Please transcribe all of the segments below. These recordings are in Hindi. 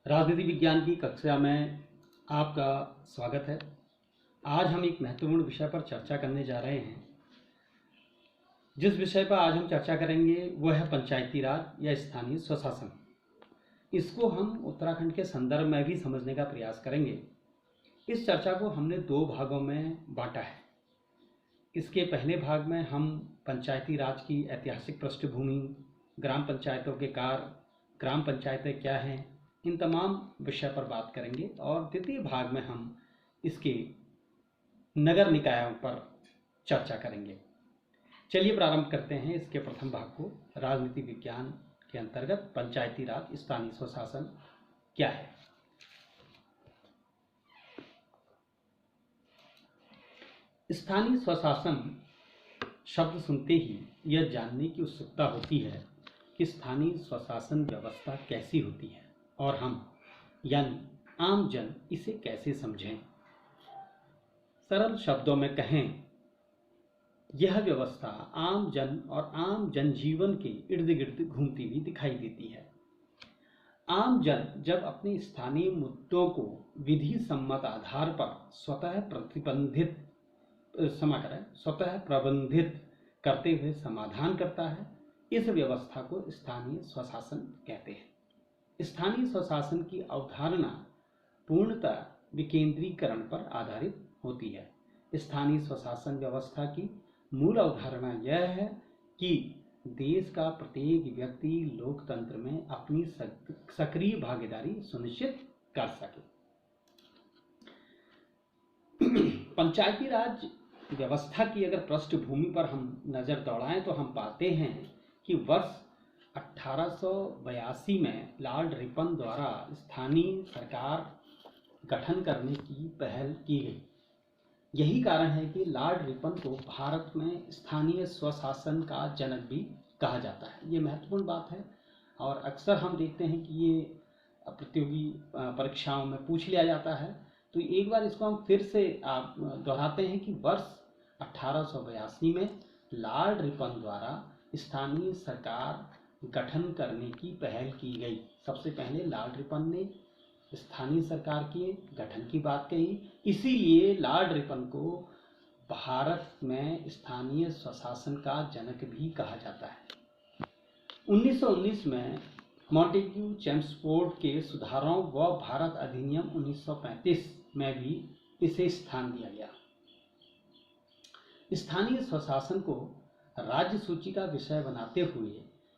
राजनीति विज्ञान की कक्षा में आपका स्वागत है। आज हम एक महत्वपूर्ण विषय पर चर्चा करने जा रहे हैं। जिस विषय पर आज हम चर्चा करेंगे वह है पंचायती राज या स्थानीय स्वशासन। इसको हम उत्तराखंड के संदर्भ में भी समझने का प्रयास करेंगे। इस चर्चा को हमने दो भागों में बांटा है। इसके पहले भाग में हम पंचायती राज की ऐतिहासिक पृष्ठभूमि, ग्राम पंचायतों के कार्य, ग्राम पंचायतें क्या हैं, इन तमाम विषय पर बात करेंगे और द्वितीय भाग में हम इसके नगर निकायों पर चर्चा करेंगे। चलिए प्रारंभ करते हैं इसके प्रथम भाग को। राजनीति विज्ञान के अंतर्गत पंचायती राज स्थानीय स्वशासन क्या है। स्थानीय स्वशासन शब्द सुनते ही यह जानने की उत्सुकता होती है कि स्थानीय स्वशासन व्यवस्था कैसी होती है और हम यानी आम जन इसे कैसे समझें। सरल शब्दों में कहें, यह व्यवस्था आम जन और आम जनजीवन के इर्द गिर्द घूमती हुई दिखाई देती है। आम जन जब अपने स्थानीय मुद्दों को विधि सम्मत आधार पर स्वतः प्रबंधित करते हुए समाधान करता है, इस व्यवस्था को स्थानीय स्वशासन कहते हैं। स्थानीय स्वशासन की अवधारणा पूर्णतः विकेंद्रीकरण पर आधारित होती है। स्थानीय स्वशासन व्यवस्था की मूल अवधारणा यह है कि देश का प्रत्येक व्यक्ति लोकतंत्र में अपनी सक्रिय भागीदारी सुनिश्चित कर सके। पंचायती राज व्यवस्था की अगर पृष्ठभूमि पर हम नजर दौड़ाएं तो हम पाते हैं कि वर्ष 1882 में लॉर्ड रिपन द्वारा स्थानीय सरकार गठन करने की पहल की गई। यही कारण है कि लॉर्ड रिपन को भारत में स्थानीय स्वशासन का जनक भी कहा जाता है। ये महत्वपूर्ण बात है और अक्सर हम देखते हैं कि ये प्रतियोगी परीक्षाओं में पूछ लिया जाता है। तो एक बार इसको हम फिर से दोहराते हैं कि वर्ष 1882 में लॉर्ड रिपन द्वारा स्थानीय सरकार गठन करने की पहल की गई। सबसे पहले लॉर्ड रिपन ने स्थानीय सरकार के गठन की बात कही, इसीलिए लॉर्ड रिपन को भारत में स्थानीय स्वशासन का जनक भी कहा जाता है। 1919 में मॉन्टेग्यू चेम्सफोर्ड के सुधारों व भारत अधिनियम 1935 में भी इसे स्थान दिया गया। स्थानीय स्वशासन को राज्य सूची का विषय बनाते हुए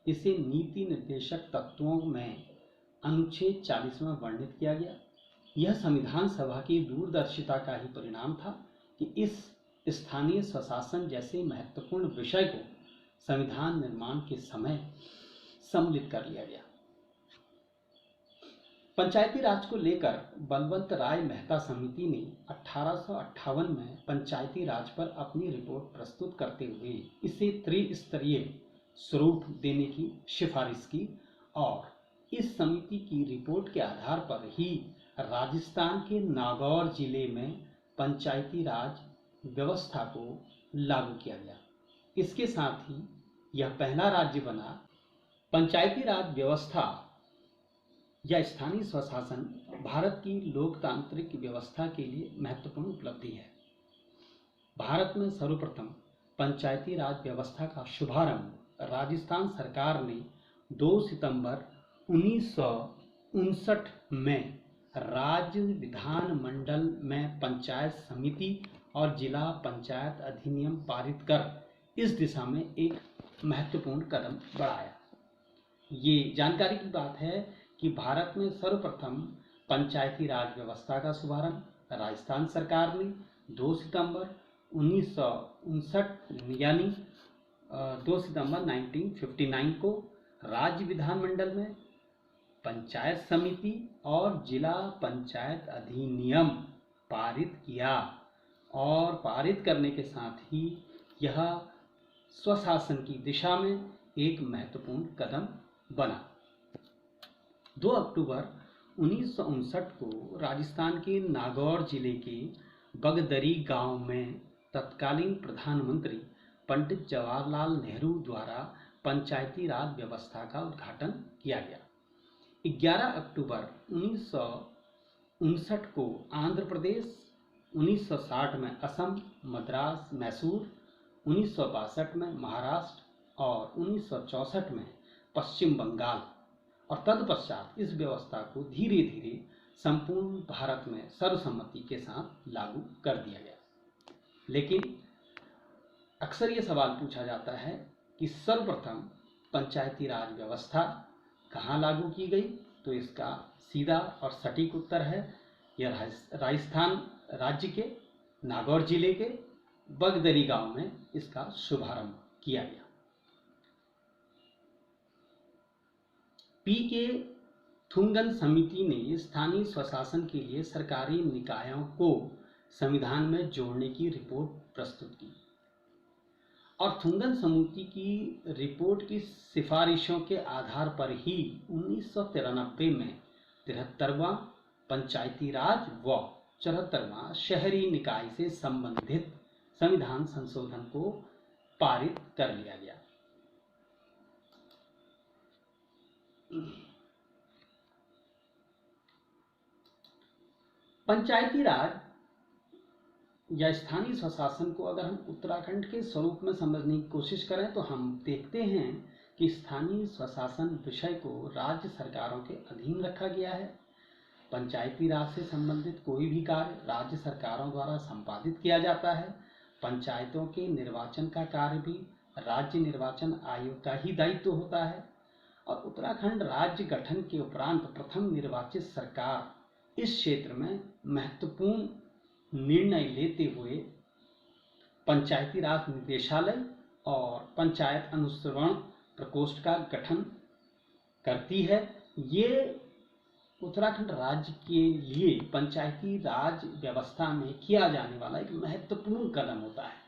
इसे नीति निर्देशक तत्वों में अनुच्छेद 40 में वर्णित किया गया। यह संविधान सभा की दूरदर्शिता का ही परिणाम था कि इस स्थानीय स्वशासन जैसे महत्वपूर्ण विषय को संविधान निर्माण के समय सम्मिलित कर लिया गया। पंचायती राज को लेकर बलवंत राय मेहता समिति ने 1858 में पंचायती राज पर अपनी रिपोर्ट प्रस्तुत करते हुए इसे त्रिस्तरीय स्वरूप देने की सिफारिश की और इस समिति की रिपोर्ट के आधार पर ही राजस्थान के नागौर जिले में पंचायती राज व्यवस्था को लागू किया गया। इसके साथ ही यह पहला राज्य बना। पंचायती राज व्यवस्था या स्थानीय स्वशासन भारत की लोकतांत्रिक व्यवस्था के लिए महत्वपूर्ण उपलब्धि है। भारत में सर्वप्रथम पंचायती राज व्यवस्था का शुभारंभ राजस्थान सरकार ने 2 सितंबर 1959 में राज्य विधान मंडल में पंचायत समिति और जिला पंचायत अधिनियम पारित कर इस दिशा में एक महत्वपूर्ण कदम बढ़ाया। ये जानकारी की बात है कि भारत में सर्वप्रथम पंचायती राज व्यवस्था का शुभारंभ राजस्थान सरकार ने 2 सितंबर 1959 यानी 2 सितंबर 1959 को राज्य विधानमंडल में पंचायत समिति और जिला पंचायत अधिनियम पारित किया और पारित करने के साथ ही यह स्वशासन की दिशा में एक महत्वपूर्ण कदम बना। 2 अक्टूबर 1959 को राजस्थान के नागौर जिले के बगदरी गांव में तत्कालीन प्रधानमंत्री पंडित जवाहरलाल नेहरू द्वारा पंचायती राज व्यवस्था का उद्घाटन किया गया। 11 अक्टूबर 1959 को आंध्र प्रदेश, 1960 में असम, मद्रास, मैसूर, 1962 में महाराष्ट्र और 1964 में पश्चिम बंगाल, और तत्पश्चात इस व्यवस्था को धीरे धीरे संपूर्ण भारत में सर्वसम्मति के साथ लागू कर दिया गया। लेकिन अक्सर ये सवाल पूछा जाता है कि सर्वप्रथम पंचायती राज व्यवस्था कहाँ लागू की गई, तो इसका सीधा और सटीक उत्तर है यह राजस्थान राज्य के नागौर जिले के बगदरी गांव में इसका शुभारंभ किया गया। पी.के. थुंगन समिति ने स्थानीय स्वशासन के लिए सरकारी निकायों को संविधान में जोड़ने की रिपोर्ट प्रस्तुत की और थुंगन समिति की रिपोर्ट की सिफारिशों के आधार पर ही 1993 में 73वां पंचायती राज व 74वां शहरी निकाय से संबंधित संविधान संशोधन को पारित कर लिया गया। पंचायती राज या स्थानीय स्वशासन को अगर हम उत्तराखंड के स्वरूप में समझने की कोशिश करें तो हम देखते हैं कि स्थानीय स्वशासन विषय को राज्य सरकारों के अधीन रखा गया है। पंचायती राज से संबंधित कोई भी कार्य राज्य सरकारों द्वारा संपादित किया जाता है। पंचायतों के निर्वाचन का कार्य भी राज्य निर्वाचन आयोग का ही दायित्व होता है और उत्तराखंड राज्य गठन के उपरांत प्रथम निर्वाचित सरकार इस क्षेत्र में महत्वपूर्ण निर्णय लेते हुए पंचायती राज निदेशालय और पंचायत अनुश्रवण प्रकोष्ठ का गठन करती है। ये उत्तराखंड राज्य के लिए पंचायती राज व्यवस्था में किया जाने वाला एक महत्वपूर्ण कदम होता है।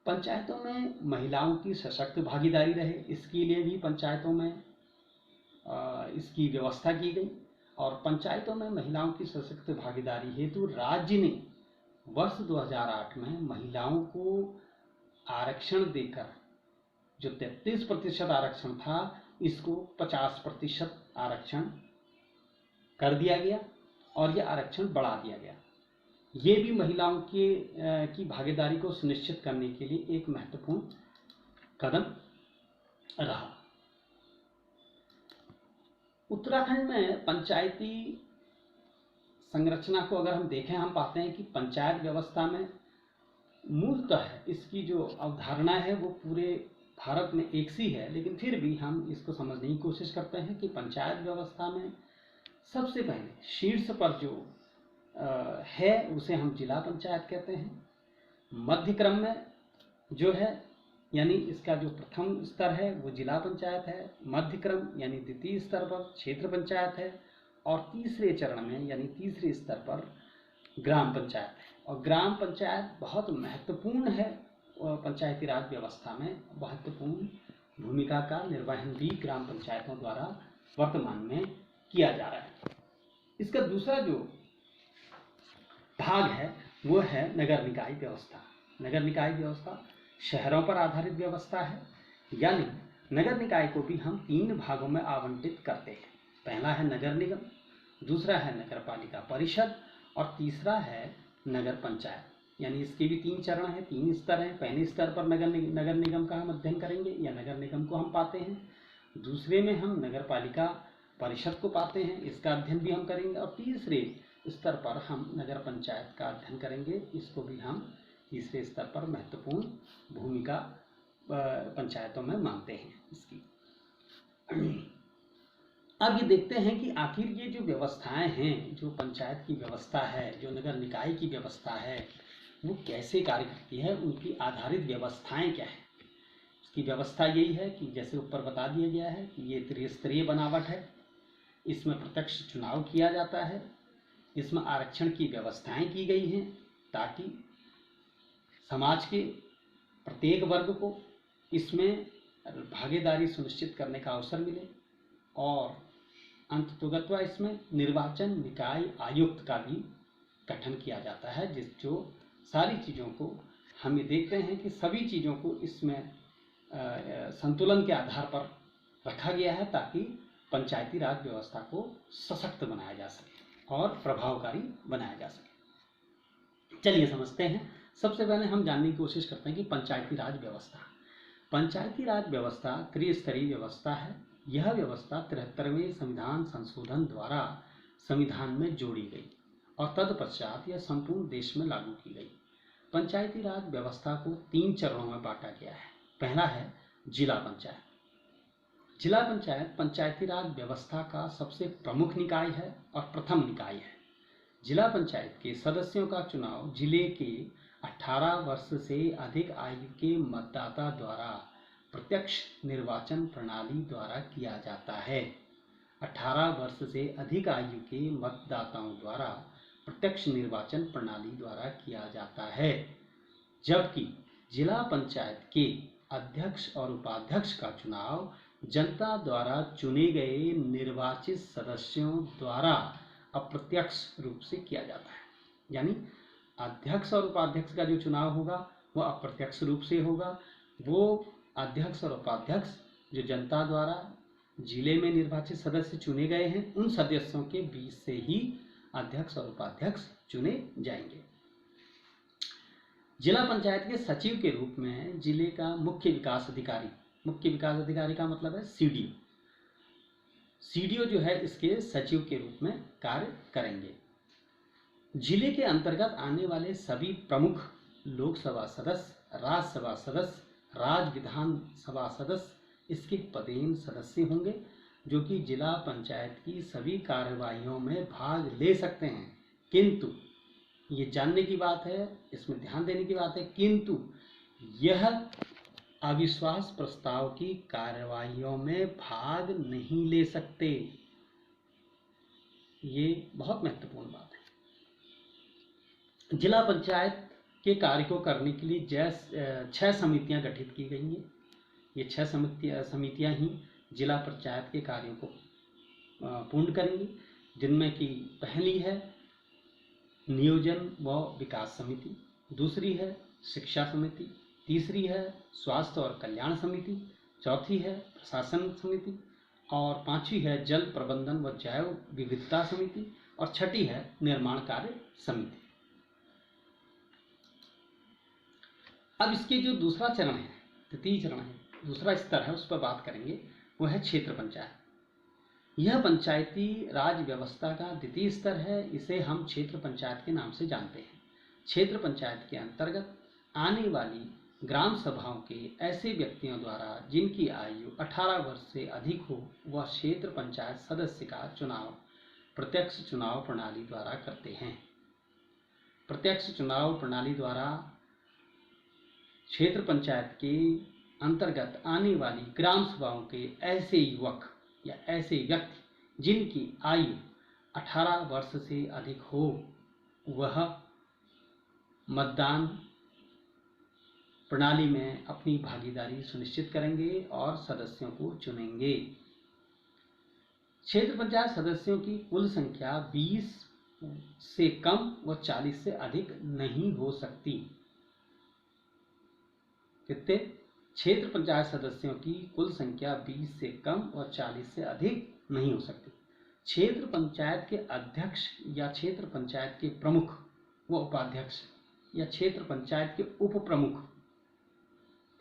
पंचायतों में महिलाओं की सशक्त भागीदारी रहे, इसके लिए भी पंचायतों में इसकी व्यवस्था की गई और पंचायतों में महिलाओं की सशक्त भागीदारी हेतु राज्य ने वर्ष 2008 में महिलाओं को आरक्षण देकर जो 33% आरक्षण था इसको 50% आरक्षण कर दिया गया और यह आरक्षण बढ़ा दिया गया। ये भी महिलाओं की भागीदारी को सुनिश्चित करने के लिए एक महत्वपूर्ण कदम रहा। उत्तराखंड में पंचायती संरचना को अगर हम देखें, हम पाते हैं कि पंचायत व्यवस्था में मूलतः इसकी जो अवधारणा है वो पूरे भारत में एक सी है, लेकिन फिर भी हम इसको समझने की कोशिश करते हैं कि पंचायत व्यवस्था में सबसे पहले शीर्ष पर जो है उसे हम जिला पंचायत कहते हैं। मध्य क्रम में जो है यानी इसका जो प्रथम स्तर है वो जिला पंचायत है, मध्य क्रम यानी द्वितीय स्तर पर क्षेत्र पंचायत है और तीसरे चरण में यानी तीसरे स्तर पर ग्राम पंचायत है। और ग्राम पंचायत बहुत महत्वपूर्ण है और पंचायती राज व्यवस्था में महत्वपूर्ण भूमिका का निर्वहन भी ग्राम पंचायतों द्वारा वर्तमान में किया जा रहा है। इसका दूसरा जो भाग है वो है नगर निकाय व्यवस्था। नगर निकाय व्यवस्था शहरों पर आधारित व्यवस्था है, यानी नगर निकाय को भी हम 3 भागों में आवंटित करते हैं। पहला है नगर निगम, दूसरा है नगर पालिका परिषद और तीसरा है नगर पंचायत। यानी इसके भी 3 चरण हैं, 3 स्तर हैं। पहले स्तर पर नगर निगम का हम अध्ययन करेंगे या नगर निगम को हम पाते हैं, दूसरे में हम नगर पालिका परिषद को पाते हैं, इसका अध्ययन भी हम करेंगे और तीसरे स्तर पर हम नगर पंचायत का अध्ययन करेंगे, इसको भी हम तीसरे स्तर पर महत्वपूर्ण भूमिका पंचायतों में मानते हैं इसकी। अब ये देखते हैं कि आखिर ये जो व्यवस्थाएं हैं, जो पंचायत की व्यवस्था है, जो नगर निकाय की व्यवस्था है, वो कैसे कार्य करती है, उनकी आधारित व्यवस्थाएं क्या है। इसकी व्यवस्था यही है कि जैसे ऊपर बता दिया गया है कि ये त्रिस्तरीय बनावट है, इसमें प्रत्यक्ष चुनाव किया जाता है, इसमें आरक्षण की व्यवस्थाएं की गई हैं ताकि समाज के प्रत्येक वर्ग को इसमें भागीदारी सुनिश्चित करने का अवसर मिले और अंततोगत्वा इसमें निर्वाचन निकाय आयुक्त का भी गठन किया जाता है, जो सारी चीज़ों को हम ये देखते हैं कि सभी चीज़ों को इसमें संतुलन के आधार पर रखा गया है ताकि पंचायती राज व्यवस्था को सशक्त बनाया जा सके और प्रभावकारी बनाया जा सके। चलिए समझते हैं। सबसे पहले हम जानने की कोशिश करते हैं कि पंचायती राज व्यवस्था। पंचायती राज व्यवस्था त्रिस्तरीय व्यवस्था है। यह व्यवस्था 73वें संविधान संशोधन द्वारा संविधान में जोड़ी गई और तत्पश्चात यह संपूर्ण देश में लागू की गई। पंचायती राज व्यवस्था को 3 चरणों में बांटा गया है। पहला है जिला पंचायत। जिला पंचायत पंचायती राज व्यवस्था का सबसे प्रमुख निकाय है और प्रथम निकाय है। जिला पंचायत के सदस्यों का चुनाव जिले के 18 वर्ष से अधिक आयु के मतदाता द्वारा प्रत्यक्ष निर्वाचन प्रणाली द्वारा किया जाता है। 18 वर्ष से अधिक आयु के मतदाताओं द्वारा प्रत्यक्ष निर्वाचन प्रणाली द्वारा किया जाता है, जबकि जिला पंचायत के अध्यक्ष और उपाध्यक्ष का चुनाव जनता द्वारा चुने गए निर्वाचित सदस्यों द्वारा अप्रत्यक्ष रूप से किया जाता है। यानी अध्यक्ष और उपाध्यक्ष का जो चुनाव होगा वह अप्रत्यक्ष रूप से होगा। वो अध्यक्ष और उपाध्यक्ष जो जनता द्वारा जिले में निर्वाचित सदस्य चुने गए हैं, उन सदस्यों के बीच से ही अध्यक्ष और उपाध्यक्ष चुने जाएंगे। जिला पंचायत के सचिव के रूप में जिले का मुख्य विकास अधिकारी का मतलब है सीडीओ। सीडीओ जो है इसके सचिव के रूप में कार्य करेंगे। जिले के अंतर्गत आने वाले सभी प्रमुख लोकसभा सदस्य, राज्यसभा सदस्य, राज्य विधानसभा सदस्य इसके पदेन सदस्य होंगे, जो कि जिला पंचायत की सभी कार्यवाहियों में भाग ले सकते हैं। किंतु ये जानने की बात है, इसमें ध्यान देने की बात है, किंतु यह अविश्वास प्रस्ताव की कार्यवाहियों में भाग नहीं ले सकते। ये बहुत महत्वपूर्ण बात है। जिला पंचायत के कार्य को करने के लिए 6 समितियां गठित की गई हैं। ये 6 समितियां ही जिला पंचायत के कार्यों को पूर्ण करेंगी, जिनमें कि पहली है नियोजन व विकास समिति, दूसरी है शिक्षा समिति, तीसरी है स्वास्थ्य और कल्याण समिति, चौथी है प्रशासन समिति और पांचवी है जल प्रबंधन व जैव विविधता समिति और छठी है निर्माण कार्य समिति। अब इसके जो दूसरा चरण है, तृतीय चरण है, दूसरा स्तर है, उस पर बात करेंगे। वो है क्षेत्र पंचायत। यह पंचायती राज व्यवस्था का द्वितीय स्तर है। इसे हम क्षेत्र पंचायत के नाम से जानते हैं। क्षेत्र पंचायत के अंतर्गत आने वाली ग्राम सभाओं के ऐसे व्यक्तियों द्वारा जिनकी आयु 18 वर्ष से अधिक हो, वह क्षेत्र पंचायत सदस्य का चुनाव प्रत्यक्ष चुनाव प्रणाली द्वारा करते हैं। प्रत्यक्ष चुनाव प्रणाली द्वारा क्षेत्र पंचायत के अंतर्गत आने वाली ग्राम सभाओं के ऐसे युवक या ऐसे व्यक्ति जिनकी आयु 18 वर्ष से अधिक हो, वह मतदान प्रणाली में अपनी भागीदारी सुनिश्चित करेंगे और सदस्यों को चुनेंगे। क्षेत्र पंचायत सदस्यों की कुल संख्या 20 से कम व 40 से अधिक नहीं हो सकती। कितने? क्षेत्र पंचायत सदस्यों की कुल संख्या 20 से कम और 40 से अधिक नहीं हो सकती। क्षेत्र पंचायत के अध्यक्ष या क्षेत्र पंचायत के प्रमुख व उपाध्यक्ष या क्षेत्र पंचायत के उप प्रमुख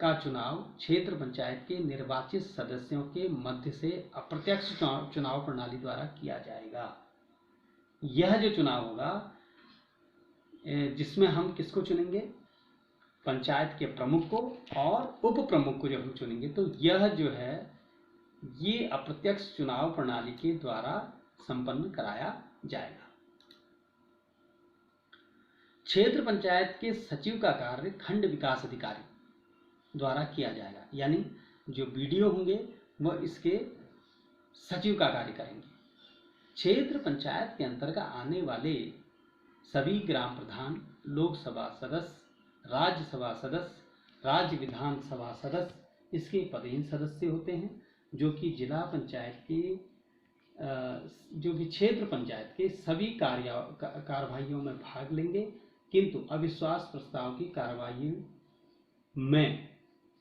का चुनाव क्षेत्र पंचायत के निर्वाचित सदस्यों के मध्य से अप्रत्यक्ष चुनाव प्रणाली द्वारा किया जाएगा। यह जो चुनाव होगा, जिसमें हम किसको चुनेंगे? पंचायत के प्रमुख को और उप प्रमुख को जब हम चुनेंगे, तो यह जो है ये अप्रत्यक्ष चुनाव प्रणाली के द्वारा संपन्न कराया जाएगा। क्षेत्र पंचायत के सचिव का कार्य खंड विकास अधिकारी द्वारा किया जाएगा। यानी जो बीडीओ होंगे वह इसके सचिव का कार्य करेंगे। क्षेत्र पंचायत के अंतर्गत आने वाले सभी ग्राम प्रधान, लोकसभा सदस्य, राज्यसभा सदस्य, राज्य विधानसभा सदस्य इसके पदेन सदस्य होते हैं, जो कि जिला पंचायत के जो कि क्षेत्र पंचायत के सभी कार्यवाहियों में भाग लेंगे, किंतु अविश्वास प्रस्ताव की कार्यवाही में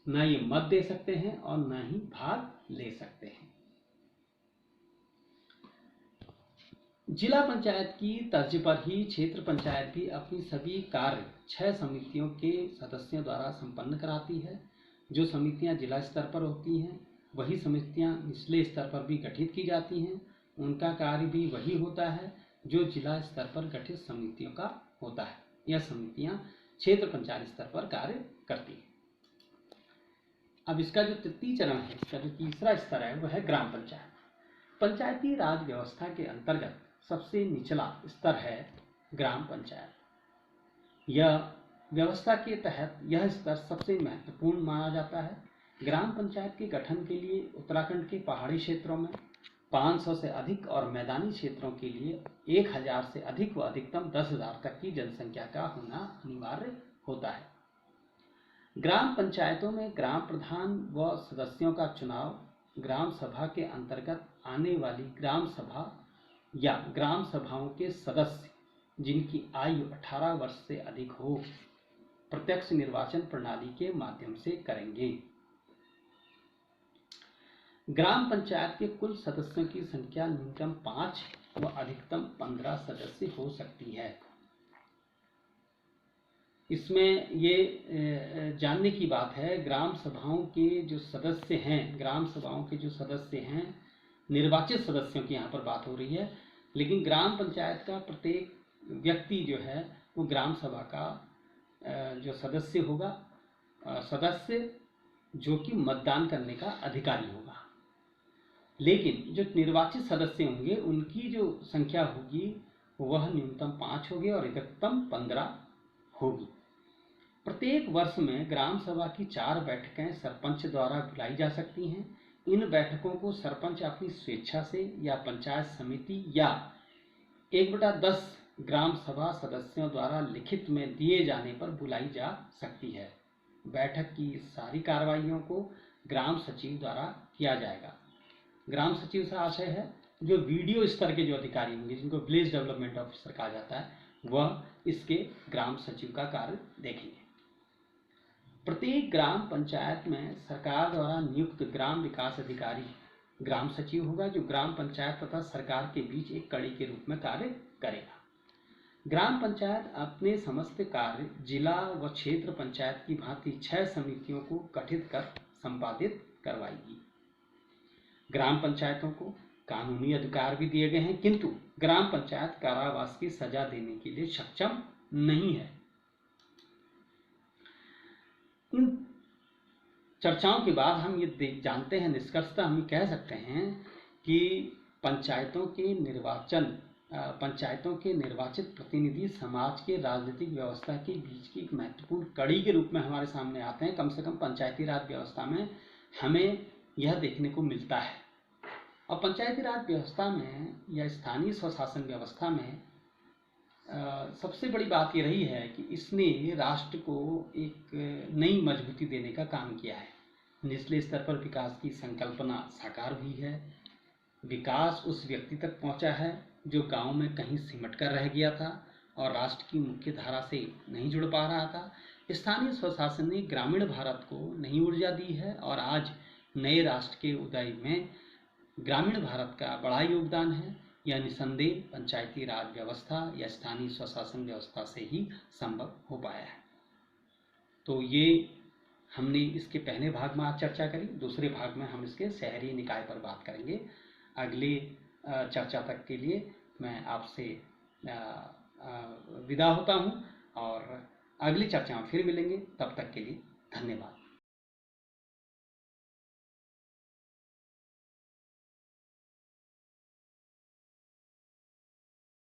न ये मत दे सकते हैं और न ही भाग ले सकते हैं। जिला पंचायत की तर्ज पर ही क्षेत्र पंचायत भी अपनी सभी कार्य 6 समितियों के सदस्यों द्वारा संपन्न कराती है। जो समितियां जिला स्तर पर होती हैं वही समितियां निचले स्तर पर भी गठित की जाती हैं। उनका कार्य भी वही होता है जो जिला स्तर पर गठित समितियों का होता है। यह समितियां क्षेत्र पंचायत स्तर पर कार्य करती हैं। अब इसका जो तृतीय चरण है, इसका जो तीसरा स्तर है, वह है ग्राम पंचायत। पंचायती राज व्यवस्था के अंतर्गत सबसे निचला स्तर है ग्राम पंचायत। यह व्यवस्था के तहत यह स्तर सबसे महत्वपूर्ण माना जाता है। ग्राम पंचायत के गठन के लिए उत्तराखंड के पहाड़ी क्षेत्रों में 500 से अधिक और मैदानी क्षेत्रों के लिए 1000 से अधिक व अधिकतम 10,000 तक की जनसंख्या का होना अनिवार्य होता है। ग्राम पंचायतों में ग्राम प्रधान व सदस्यों का चुनाव ग्राम सभा के अंतर्गत आने वाली ग्राम सभा या ग्राम सभाओं के सदस्य जिनकी आयु 18 वर्ष से अधिक हो प्रत्यक्ष निर्वाचन प्रणाली के माध्यम से करेंगे। ग्राम पंचायत के कुल सदस्यों की संख्या न्यूनतम 5 व अधिकतम 15 सदस्य हो सकती है। इसमें ये जानने की बात है, ग्राम सभाओं के जो सदस्य हैं, ग्राम सभाओं के जो सदस्य हैं, निर्वाचित सदस्यों की यहाँ पर बात हो रही है, लेकिन ग्राम पंचायत का प्रत्येक व्यक्ति जो है वो ग्राम सभा का जो सदस्य होगा, सदस्य जो कि मतदान करने का अधिकारी होगा। लेकिन जो निर्वाचित सदस्य होंगे उनकी जो संख्या होगी वह न्यूनतम 5 होगी और अधिकतम 15 होगी। प्रत्येक वर्ष में ग्राम सभा की 4 बैठकें सरपंच द्वारा बुलाई जा सकती हैं। इन बैठकों को सरपंच अपनी स्वेच्छा से या पंचायत समिति या 1/10 ग्राम सभा सदस्यों द्वारा लिखित में दिए जाने पर बुलाई जा सकती है। बैठक की सारी कार्रवाइयों को ग्राम सचिव द्वारा किया जाएगा। ग्राम सचिव से आशय है जो वीडियो स्तर के जो अधिकारी होंगे, जिनको विलेज डेवलपमेंट ऑफिसर कहा जाता है, वह इसके ग्राम सचिव का कार्य देखेंगे। प्रत्येक ग्राम पंचायत में सरकार द्वारा नियुक्त ग्राम विकास अधिकारी ग्राम सचिव होगा, जो ग्राम पंचायत तथा सरकार के बीच एक कड़ी के रूप में कार्य करेगा। ग्राम पंचायत अपने समस्त कार्य जिला व क्षेत्र पंचायत की भांति 6 समितियों को गठित कर संपादित करवाएगी। ग्राम पंचायतों को कानूनी अधिकार भी दिए गए हैं, किंतु ग्राम पंचायत कारावास की सजा देने के लिए सक्षम नहीं है। इन चर्चाओं के बाद हम ये जानते हैं, निष्कर्षतः हम कह सकते हैं कि पंचायतों के निर्वाचित प्रतिनिधि समाज के राजनीतिक व्यवस्था के बीच की एक महत्वपूर्ण कड़ी के रूप में हमारे सामने आते हैं। कम से कम पंचायती राज व्यवस्था में हमें यह देखने को मिलता है। और पंचायती राज व्यवस्था में या स्थानीय स्वशासन व्यवस्था में सबसे बड़ी बात ये रही है कि इसने राष्ट्र को एक नई मजबूती देने का काम किया है। निचले स्तर पर विकास की संकल्पना साकार हुई है। विकास उस व्यक्ति तक पहुंचा है जो गांव में कहीं सिमट कर रह गया था और राष्ट्र की मुख्य धारा से नहीं जुड़ पा रहा था। स्थानीय स्वशासन ने ग्रामीण भारत को नई ऊर्जा दी है और आज नए राष्ट्र के उदय में ग्रामीण भारत का बड़ा योगदान है। यह निसंदेह पंचायती राज व्यवस्था या स्थानीय स्वशासन व्यवस्था से ही संभव हो पाया है। तो ये हमने इसके पहले भाग में आज चर्चा करी। दूसरे भाग में हम इसके शहरी निकाय पर बात करेंगे। अगली चर्चा तक के लिए मैं आपसे विदा होता हूँ और अगली चर्चा में फिर मिलेंगे। तब तक के लिए धन्यवाद।